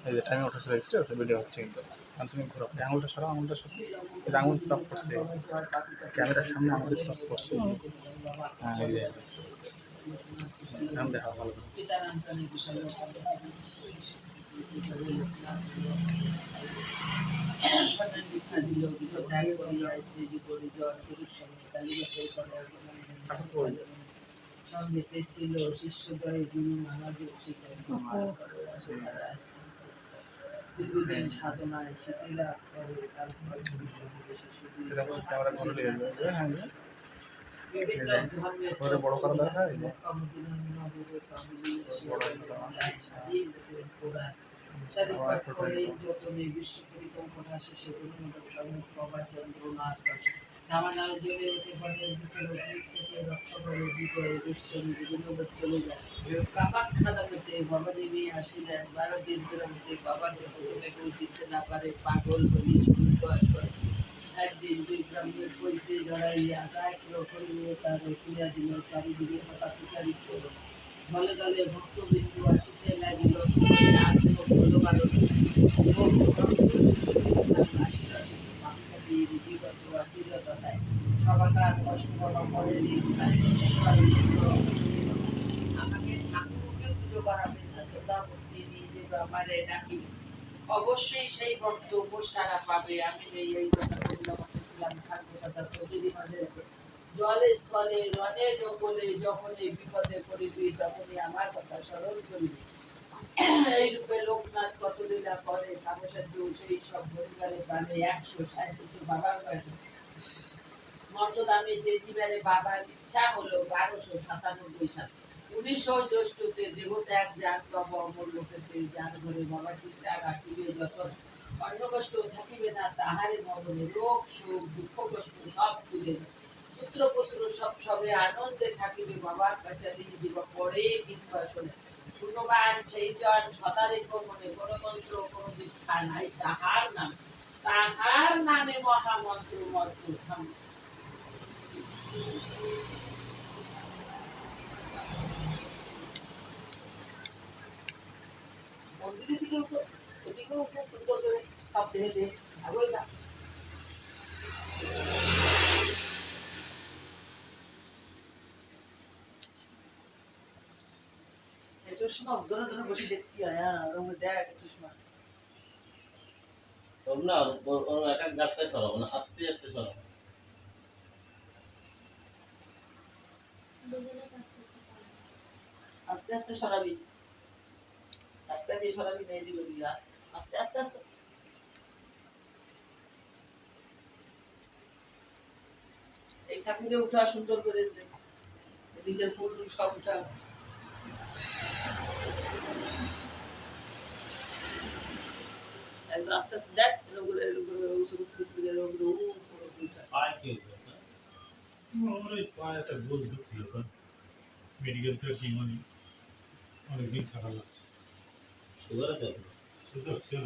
এই যে টাইমে ওঠা চলে এসেছে, ওটা ভিডিও হচ্ছে কিন্তু। আর তুমি ঘোরো, আঙুলটা সরাও, আঙুলটা সরাও। এই যে আঙুল চাপ করছে, ক্যামেরার সামনে আমাদের চাপ করছে। হ্যাঁ, এই যে নাম দেখা ভালো করে। সঙ্গীতে ছিল শিষ্যদ্বয় গুরু নানাদের দীর্ঘদিন সাধনায় শিথিলা করে তারপর বিভিন্ন ধর্মের বড় করা দরকার। বিশ্ব পরিকল্পনা শেষে যন্ত্রণা নামানাল জেলে উঠে ঘরের ভিতরে থেকে রক্ত করে বিজয় দুষ্টমি বিভিন্ন চলে যায়। কাপাক খাদাতে ভবানী আসিলেন 12 দিন বিরমতে বাবাকে প্রথমে কেউ চিনতে না পারে, পাগল বলি করে একদিন দুই ব্রাহ্মণের পরিতে জড়াইয়া গায়ক করিয়ে তার ক্রিয়া দিল চারিদিকে হঠাৎ উচ্চারিত দলে দলে ভক্তবিন্দু আসিতে লাগিল। সবাকার অসম্ভব করেনি আমাকে ঠাকুরকে পুজো করাবেন না, শ্রদ্ধা ভক্তি নিয়ে আমারে ডাকিবে, অবশ্যই সেই ভক্ত উপসারা পাবে। আমি এই কথা বলছিলাম থাকবো কথা প্রতিদিন জলে স্থলে রণে জঙ্গলে যখনই বিপদে পড়িবি তখনই আমার কথা স্মরণ করিবি। এই রূপে লোকনাথ কত লীলা করে তাপসাধ্য সেই সব পরিবারের প্রাণে 160 বাবার বয়সে মর্তদামে তেজিবারে বাবার ইচ্ছা হলো 1297 সাল 19 জ্যৈষ্ঠতে দেবত্যাগ যান তব অমর লোকেতে যার ঘরে বাবা চিত্রাগ আঁকিবে যত অন্য কষ্ট থাকিবে না তাহারে মরণে রোগ শোক দুঃখ কষ্ট সব তুলে পুত্র পুত্র সব সবে আনন্দে থাকিবে বাবার কাছারি দিব পরে কিংবা শোনে পুণ্যবান সেই জন সদারেখ মনে গণতন্ত্র কোনো দীক্ষা নাই তাহার নামে মহামন্ত্র মন্ত্র ধাম। মন্দিরের দিকে ওদিকেও খুব সুন্দর করে সব দেখে আগোই না। একটু সময় ধরে ধরে বসে দেখতে হয়, হ্যাঁ দেখ একটু সময় না এক জায়গায় সরাবো না, আস্তে আস্তে সরাবো। আস্তে আস্তে সরাবি, ধাক্কা দিয়ে সরাবি না, এদিকে ওদিকে আস্তে আস্তে আস্তে। এই ঠাকুরে উঠা সুন্দর করে নিচের ফুল সব উঠা একদম আস্তে আস্তে দেখ মেডিকেল থেকে মানে অনেকদিন থাকা লাগছে। সুগার আছে? সুগার ছিল।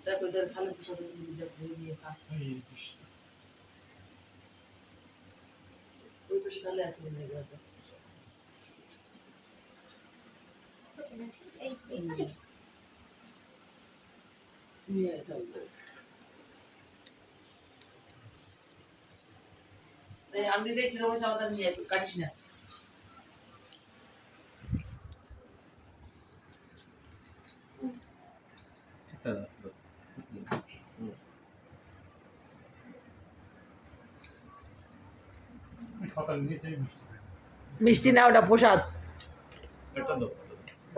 দেখো এটা ভালো পোশাক আছে নিয়ে খা। ওই পাশে তাহলে আছে না এটা। নিয়ে এটা আমি দেখি রোজ আমাদের নিয়ে কাটিস না। মিষ্টি না, ওটা প্রসাদ,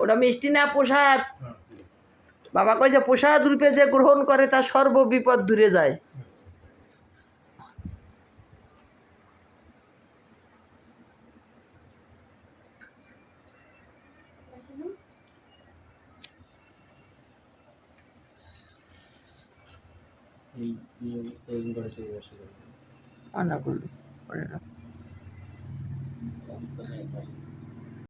ওটা মিষ্টি না প্রসাদ। বাবা কয় যে প্রসাদ রূপে যে গ্রহণ করে তার সর্ব বিপদ দূরে যায়। আনা করলো